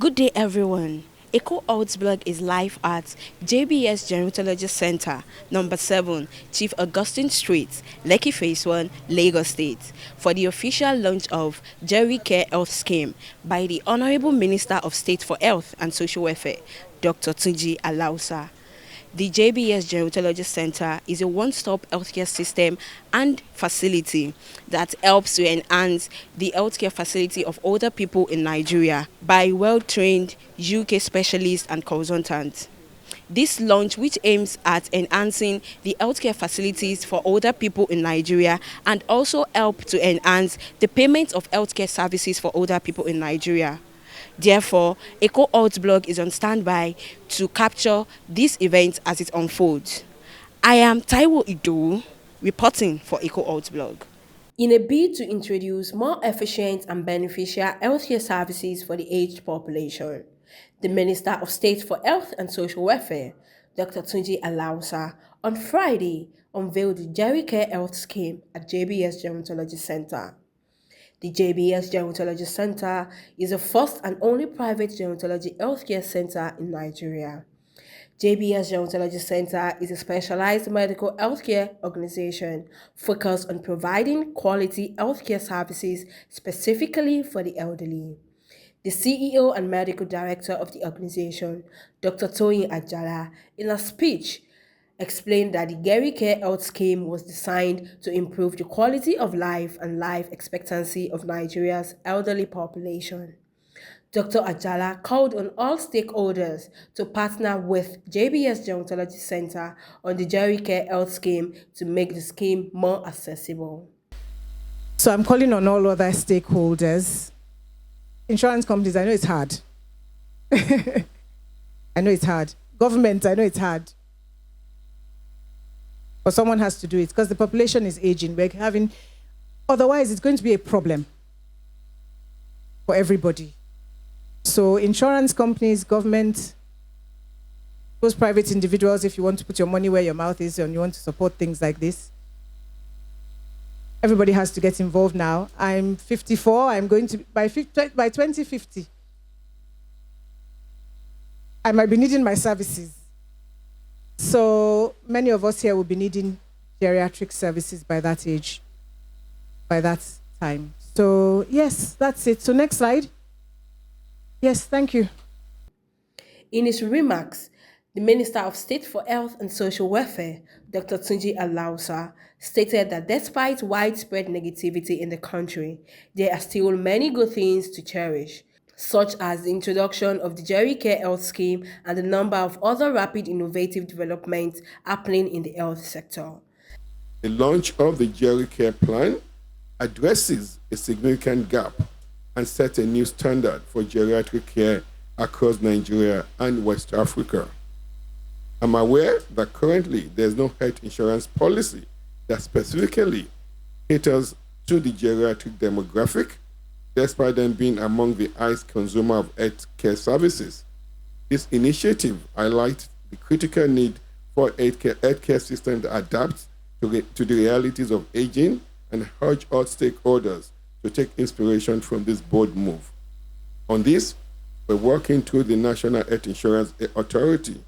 Good day, everyone. Eco Out's blog is live at JBS Gerontology Centre, number 7, Chief Augustine Street, Lekki Phase 1, Lagos State, for the official launch of Geri-Care Health Scheme by the Honorable Minister of State for Health and Social Welfare, Dr. Tunji Alausa. The JBS Gerontology Centre is a one-stop healthcare system and facility that helps to enhance the healthcare facility of older people in Nigeria by well-trained UK specialists and consultants. This launch, which aims at enhancing the healthcare facilities for older people in Nigeria and also help to enhance the payment of healthcare services for older people in Nigeria. Therefore, Eco Alt blog is on standby to capture this event as it unfolds. I am Taiwo Ido, reporting for Eco Alt blog. In a bid to introduce more efficient and beneficial healthcare services for the aged population, the Minister of State for Health and Social Welfare, Dr. Tunji Alausa, on Friday unveiled the Geri-Care Health Scheme at JBS Gerontology Centre. The JBS Gerontology Centre is the first and only private gerontology healthcare center in Nigeria. JBS Gerontology Centre is a specialized medical healthcare organization focused on providing quality healthcare services specifically for the elderly. The CEO and medical director of the organization, Dr. Tunji Alausa, in a speech, explained that the Geri-Care Health Scheme was designed to improve the quality of life and life expectancy of Nigeria's elderly population. Dr. Alausa called on all stakeholders to partner with JBS Gerontology Centre on the Geri-Care Health Scheme to make the scheme more accessible. So I'm calling on all other stakeholders. Insurance companies, I know it's hard. I know it's hard. Government, I know it's hard. But someone has to do it because the population is aging. Otherwise, it's going to be a problem for everybody. So insurance companies, government, those private individuals, if you want to put your money where your mouth is and you want to support things like this, everybody has to get involved now. I'm 54. I'm going to, by 2050, I might be needing my services. So many of us here will be needing geriatric services by that age, by that time. So yes, that's it. So next slide. Yes, thank you. In his remarks, the Minister of State for Health and Social Welfare, Dr. Tunji Alausa, stated that despite widespread negativity in the country, there are still many good things to cherish, such as the introduction of the Geri-Care Health Scheme and a number of other rapid innovative developments happening in the health sector. The launch of the Geri-Care plan addresses a significant gap and sets a new standard for geriatric care across Nigeria and West Africa. I'm aware that currently there's no health insurance policy that specifically caters to the geriatric demographic, despite them being among the highest consumer of health care services. This initiative highlights the critical need for healthcare system to adapt to the realities of aging and urge all stakeholders to take inspiration from this bold move. On this, we're working through the National Health Insurance Authority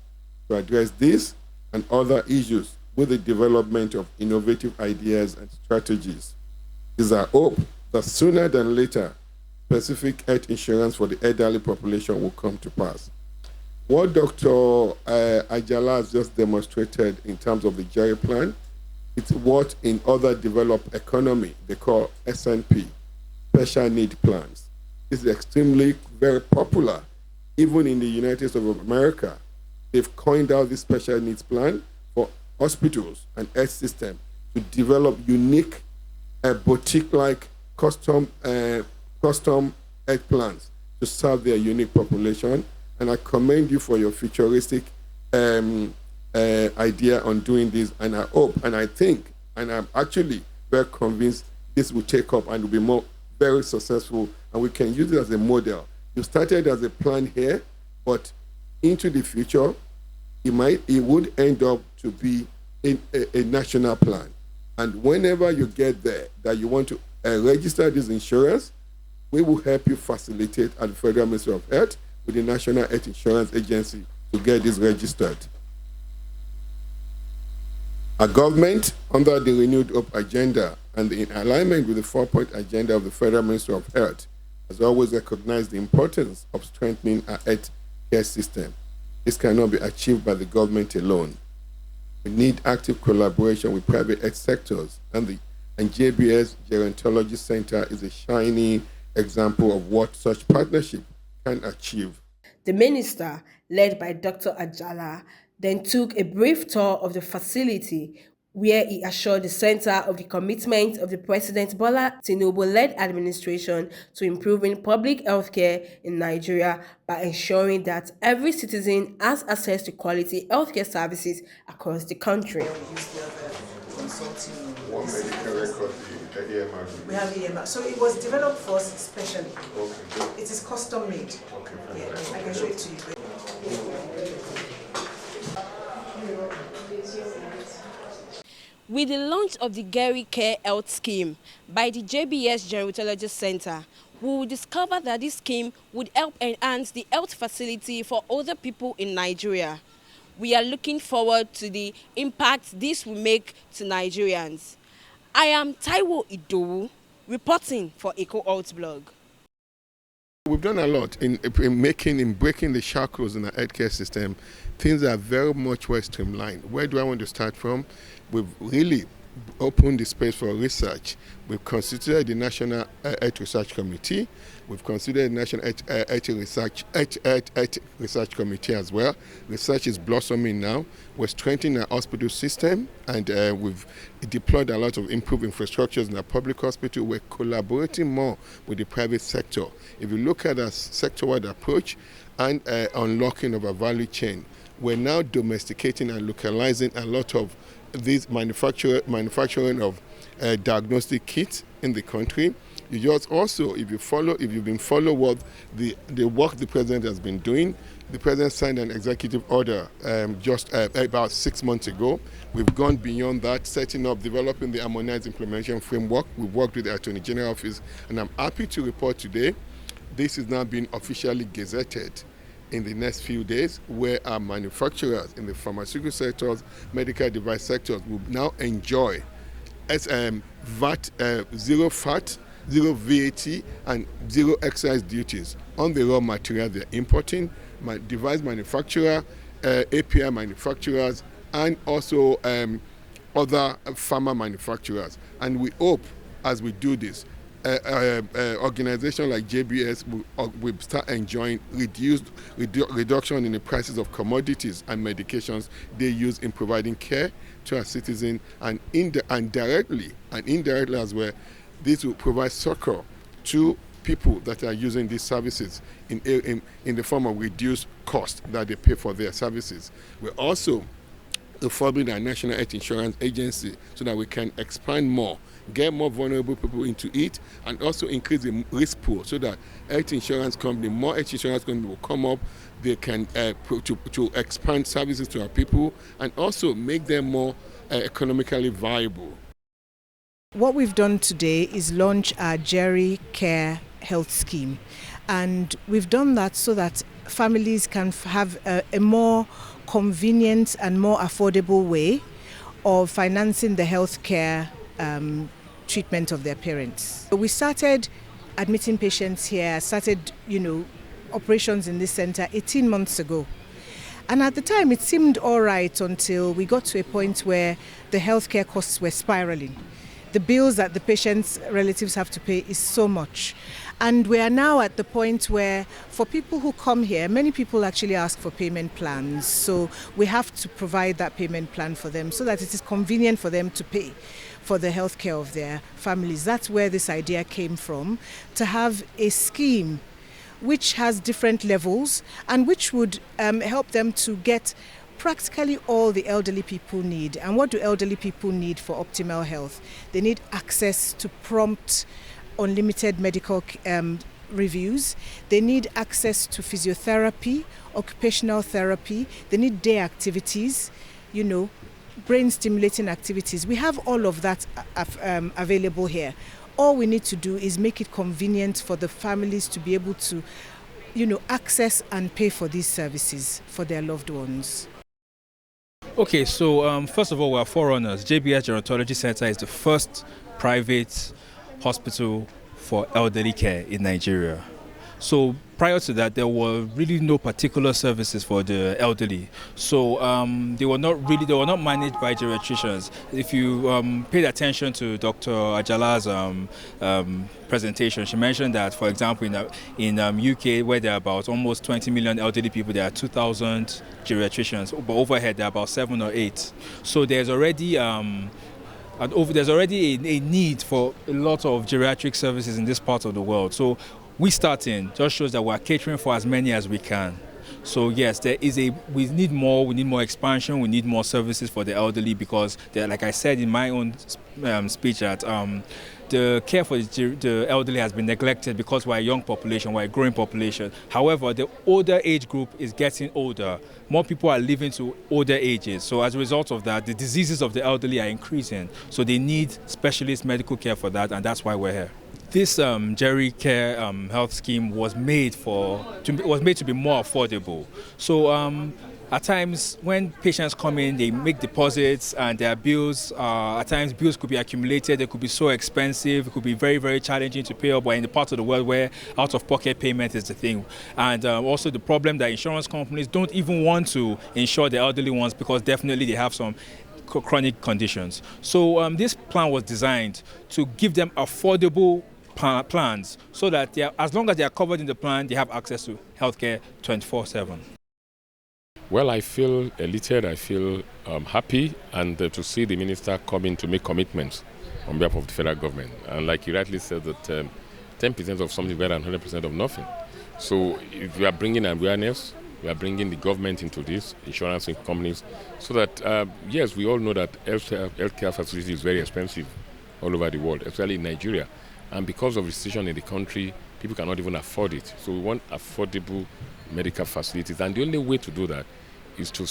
to address this and other issues with the development of innovative ideas and strategies. It is our hope that sooner than later, specific health insurance for the elderly population will come to pass. What Dr. Alausa has just demonstrated in terms of the Geri plan, it's what in other developed economy they call SNP, special need plans. This is extremely very popular. Even in the United States of America, they've coined out this special needs plan for hospitals and health system to develop unique boutique-like custom health plans to serve their unique population. And I commend you for your futuristic idea on doing this. And I hope, and I think, and I'm actually very convinced this will take up and will be very successful. And we can use it as a model. You started as a plan here, but into the future, it would end up to be a national plan. And whenever you get there that you want to register this insurance, we will help you facilitate at the Federal Ministry of Health. with the National Health Insurance Agency to get this registered. Our government, under the Renewed Hope agenda and in alignment with the 4-point agenda of the Federal Ministry of Health, has always recognized the importance of strengthening our health care system. This cannot be achieved by the government alone. We need active collaboration with private health sectors, and JBS Gerontology Centre is a shining example of what such partnership can achieve. The minister, led by Dr. Ajala, then took a brief tour of the facility where he assured the center of the commitment of the President Bola Tinubu-led administration to improving public health care in Nigeria by ensuring that every citizen has access to quality healthcare services across the country. What medical record the EMR? We have EMR. So it was developed for us specially. Okay. It is custom made. Okay. Yeah, I can show it to you. With the launch of the Geri-Care Health Scheme by the JBS Gerontology Centre, we will discover that this scheme would help enhance the health facility for older people in Nigeria. We are looking forward to the impact this will make to Nigerians. I am Taiwo Idowu, reporting for Eco Health Blog. We've done a lot in breaking the shackles in our healthcare system. Things are very much well streamlined. Where do I want to start from? We've really opened the space for research. We've constituted the National Health Research Committee. We've considered the National Health Research Committee as well. Research is blossoming now. We're strengthening our hospital system, and we've deployed a lot of improved infrastructures in our public hospital. We're collaborating more with the private sector. If you look at our sector-wide approach and unlocking of our value chain, we're now domesticating and localizing a lot of these manufacturing of diagnostic kits in the country. You just also, if you've been following what the work the president has been doing, the president signed an executive order just about 6 months ago. We've gone beyond that, setting up, developing the harmonized implementation framework. We've worked with the Attorney General Office, and I'm happy to report today this is now being officially gazetted in the next few days, where our manufacturers in the pharmaceutical sectors, medical device sectors will now enjoy VAT, zero VAT, zero VAT, and zero excise duties on the raw material they're importing, device manufacturer, API manufacturers, and also other pharma manufacturers. And we hope, as we do this, organizations like JBS will start enjoying reduction in the prices of commodities and medications they use in providing care to our citizens, and indirectly as well, this will provide succor to people that are using these services in the form of reduced cost that they pay for their services. We're also reforming our National Health Insurance Agency so that we can expand more, get more vulnerable people into it, and also increase the risk pool so that more health insurance companies will come up. They can to expand services to our people and also make them more economically viable. What we've done today is launch our Geri-Care Health Scheme, and we've done that so that families can have a more convenient and more affordable way of financing the healthcare treatment of their parents. So we started admitting patients here, started, operations in this center 18 months ago. And at the time, it seemed all right until we got to a point where the healthcare costs were spiraling. The bills that the patient's relatives have to pay is so much. And we are now at the point where for people who come here, many people actually ask for payment plans. So we have to provide that payment plan for them so that it is convenient for them to pay for the healthcare of their families. That's where this idea came from, to have a scheme which has different levels and which would help them to get practically all the elderly people need. And what do elderly people need for optimal health? They need access to prompt, unlimited medical reviews. They need access to physiotherapy, occupational therapy. They need day activities, brain stimulating activities. We have all of that available here. All we need to do is make it convenient for the families to be able to access and pay for these services for their loved ones? Okay, so first of all, we're forerunners. JBS Gerontology Centre is the first private hospital for elderly care in Nigeria. So prior to that, there were really no particular services for the elderly. So they were not managed by geriatricians. If you paid attention to Dr. Ajala's presentation, she mentioned that, for example, in UK, where there are about almost 20 million elderly people, there are 2,000 geriatricians, but overhead there are about 7 or 8. So there's already a need for a lot of geriatric services in this part of the world. So we starting just shows that we're catering for as many as we can. So yes, we need more expansion, we need more services for the elderly, because like I said in my own speech, that the care for the elderly has been neglected because we're a young population, we're a growing population. However, the older age group is getting older. More people are living to older ages. So as a result of that, the diseases of the elderly are increasing. So they need specialist medical care for that, and that's why we're here. This Geri-Care Health Scheme was made to be more affordable. So at times when patients come in, they make deposits and their bills, at times bills could be accumulated, they could be so expensive, it could be very, very challenging to pay up, but in the part of the world where out-of-pocket payment is the thing. And also the problem that insurance companies don't even want to insure the elderly ones, because definitely they have some chronic conditions. So this plan was designed to give them affordable plans, so that as long as they are covered in the plan, they have access to healthcare 24/7. Well, I feel elated, I feel happy, and to see the minister coming to make commitments on behalf of the federal government. And like you rightly said, that 10% of something better than 100% of nothing. So if we are bringing awareness, we are bringing the government into this, insurance companies, so that, yes, we all know that healthcare facilities is very expensive all over the world, especially in Nigeria. And because of the situation in the country, people cannot even afford it. So we want affordable medical facilities. And the only way to do that is to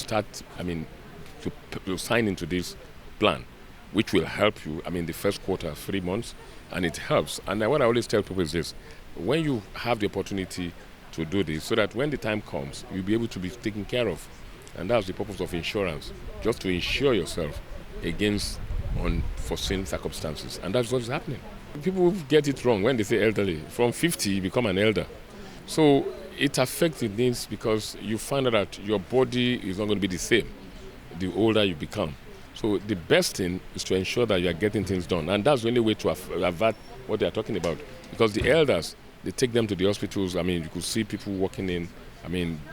to sign into this plan, which will help you, the first quarter, 3 months, and it helps. And what I always tell people is this: when you have the opportunity to do this, so that when the time comes, you'll be able to be taken care of. And that's the purpose of insurance, just to insure yourself against unforeseen circumstances. And that's what's happening. People get it wrong when they say elderly. From 50, you become an elder. So it affects the needs, because you find out that your body is not going to be the same the older you become. So the best thing is to ensure that you are getting things done. And that's the only way to avert what they are talking about. Because the elders, they take them to the hospitals. You could see people walking in.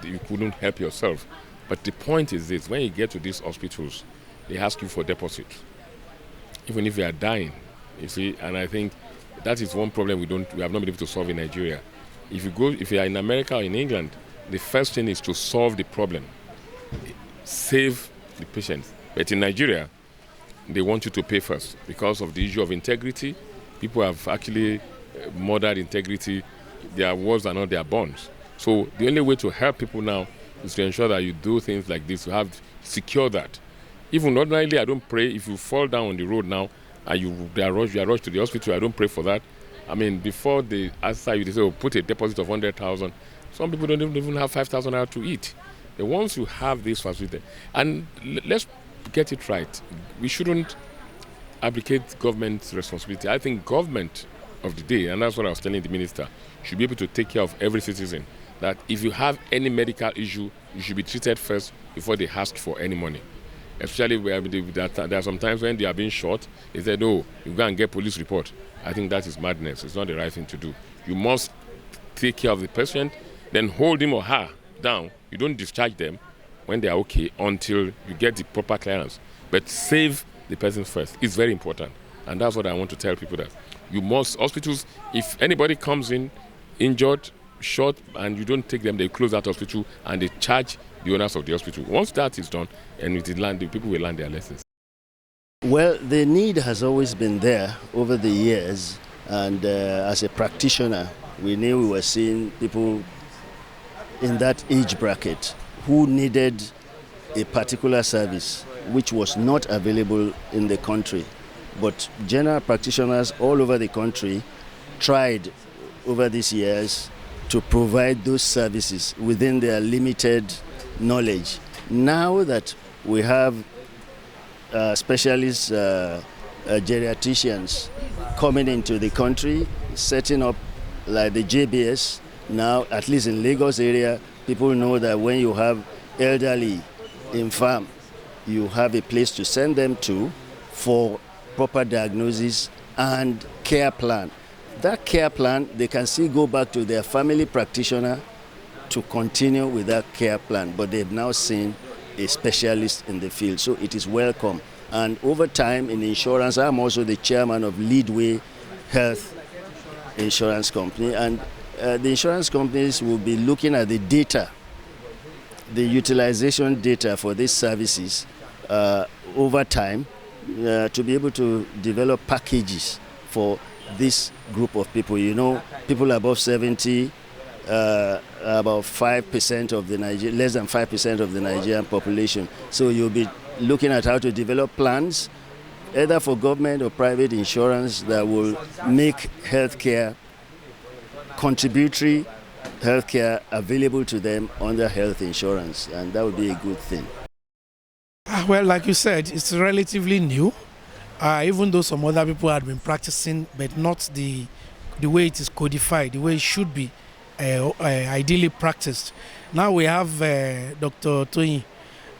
You couldn't help yourself. But the point is this: when you get to these hospitals, they ask you for deposits, even if you are dying. You see, and I think that is one problem we have not been able to solve in Nigeria. If you are in America or in England, the first thing is to solve the problem, save the patients. But in Nigeria, they want you to pay first because of the issue of integrity. People have actually murdered integrity. Their words are not their bonds. So the only way to help people now is to ensure that you do things like this. You have secure that. Even ordinarily, I don't pray if you fall down on the road now and you are rushed to the hospital. I don't pray for that. Before they answer you, they say, put a deposit of 100,000. Some people don't even have 5,000 naira to eat. The ones who have this facility, and let's get it right. We shouldn't abdicate government's responsibility. I think government of the day, and that's what I was telling the minister, should be able to take care of every citizen. That if you have any medical issue, you should be treated first before they ask for any money. Especially where there are some times when they are being shot, they said, you go and get police report. I think that is madness. It's not the right thing to do. You must take care of the patient, then hold him or her down. You don't discharge them when they are okay until you get the proper clearance. But save the person first. It's very important. And that's what I want to tell people, that you must, hospitals, if anybody comes in injured, shot, and you don't take them, they close that hospital and they charge the owners of the hospital. Once that is done, and the people will learn their lessons. Well, the need has always been there over the years, and as a practitioner, we knew we were seeing people in that age bracket who needed a particular service which was not available in the country. But general practitioners all over the country tried over these years to provide those services within their limited knowledge. Now that we have specialist geriatricians coming into the country, setting up like the JBS, now at least in Lagos area, people know that when you have elderly infirm, you have a place to send them to for proper diagnosis and care plan. That care plan, they can still go back to their family practitioner to continue with that care plan, but they've now seen a specialist in the field, so it is welcome. And over time in insurance, I'm also the chairman of Leadway Health Insurance Company, and the insurance companies will be looking at the data, the utilization data for these services over time to be able to develop packages for this group of people. You know, people above 70, about 5% of the less than 5% of the Nigerian population. So you'll be looking at how to develop plans, either for government or private insurance, that will make healthcare, contributory healthcare, available to them under health insurance, and that would be a good thing. Well, like you said, it's relatively new, even though some other people had been practicing, but not the way it is codified, the way it should be ideally practiced. Now we have Dr. Tunji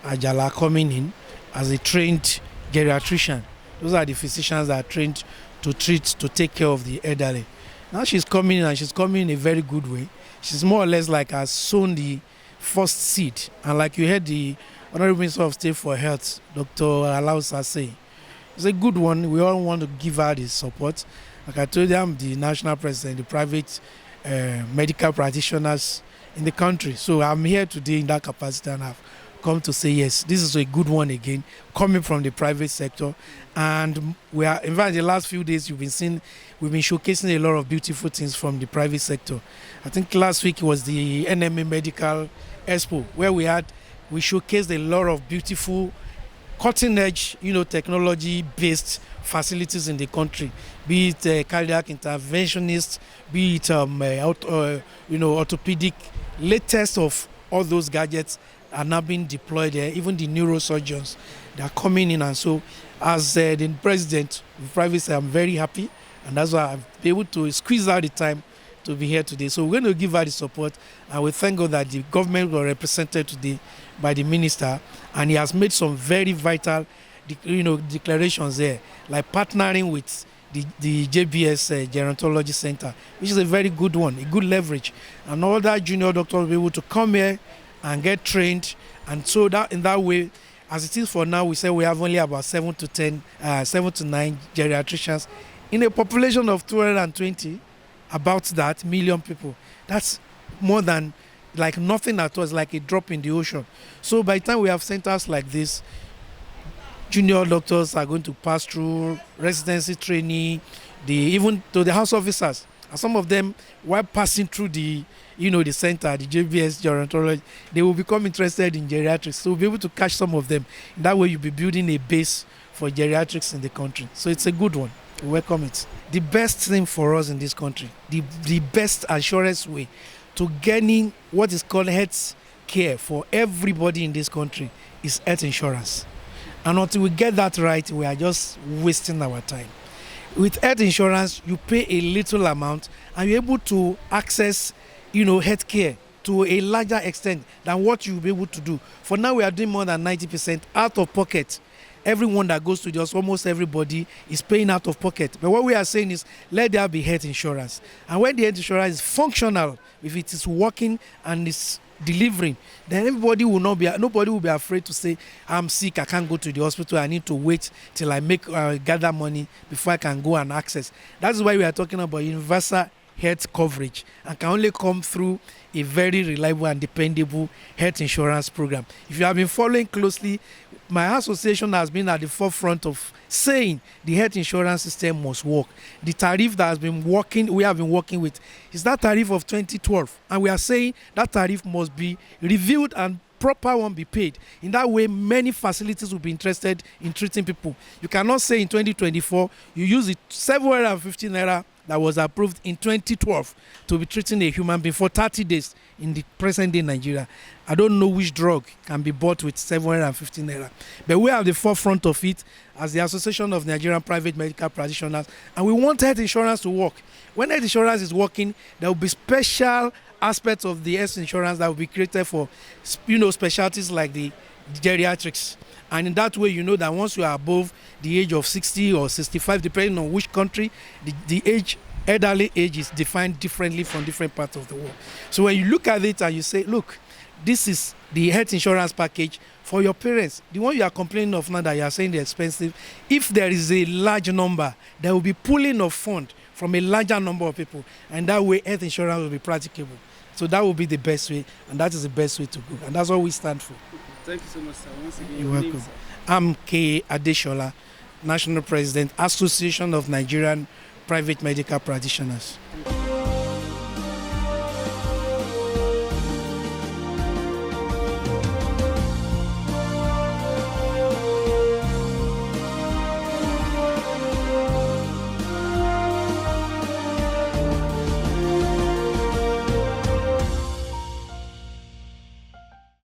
Alausa coming in as a trained geriatrician. Those are the physicians that are trained to treat, to take care of the elderly. Now she's coming in, and she's coming in a very good way. She's more or less like has sown the first seed. And like you heard the Honorable Minister of State for Health, Dr. Alausa, say, it's a good one. We all want to give her the support. Like I told you, I'm the national president, the private medical practitioners in the country. So I'm here today in that capacity, and I've come to say yes, this is a good one again, coming from the private sector. And we are, in fact, the last few days we've been showcasing a lot of beautiful things from the private sector. I think last week was the NMA Medical Expo, where we showcased a lot of beautiful, cutting-edge, technology-based facilities in the country, be it cardiac interventionists, be it orthopedic. Latest of all those gadgets are now being deployed there. Even the neurosurgeons, they are coming in, and so as the president of private sector, I'm very happy, and that's why I've been able to squeeze out the time to be here today. So we're going to give her the support, and we thank God that the government was represented today by the minister, and he has made some very vital declarations there, like partnering with the JBS Gerontology Centre, which is a very good one, a good leverage, and all that junior doctors will be able to come here and get trained. And so that in that way, as it is for now, we say we have only about 7 to 9 geriatricians in a population of 220, about that million people. That's more than like nothing at all. It's like a drop in the ocean. So by the time we have centers like this, junior doctors are going to pass through residency training, even to the house officers. And some of them, while passing through the center, the JBS Gerontology, they will become interested in geriatrics. So we'll be able to catch some of them. In that way, you'll be building a base for geriatrics in the country. So it's a good one. We welcome it. The best thing for us in this country, the best assurance way to getting what is called health care for everybody in this country is health insurance. And until we get that right, we are just wasting our time. With health insurance, you pay a little amount and you're able to access, health care to a larger extent than what you'll be able to do. For now, we are doing more than 90% out of pocket. Everyone that goes to just almost everybody is paying out of pocket. But what we are saying is let there be health insurance. And when the health insurance is functional, if it is working and it's delivering, then nobody will be afraid to say, I'm sick, I can't go to the hospital, I need to wait till I gather money before I can go and access. That's why we are talking about universal health coverage, and can only come through a very reliable and dependable health insurance program. If you have been following closely, my association has been at the forefront of saying the health insurance system must work. The tariff that we have been working with is that tariff of 2012, and we are saying that tariff must be reviewed and proper one be paid. In that way, many facilities will be interested in treating people. You cannot say in 2024 you use it 750 naira that was approved in 2012 to be treating a human being for 30 days in the present day Nigeria. I don't know which drug can be bought with 750 naira. But we are at the forefront of it as the Association of Nigerian Private Medical Practitioners, and we want health insurance to work. When health insurance is working, there will be special aspects of the health insurance that will be created for, specialties like the geriatrics. And in that way, that once you are above the age of 60 or 65, depending on which country, the elderly age is defined differently from different parts of the world. So when you look at it and you say, look, this is the health insurance package for your parents, the one you are complaining of now that you are saying they're expensive, if there is a large number, there will be pooling of funds from a larger number of people, and that way health insurance will be practicable. So that will be the best way, and that is the best way to go, and that's what we stand for. Thank you so much, sir. Once again, you're welcome. I'm K. Adeshola, National President, Association of Nigerian Private Medical Practitioners.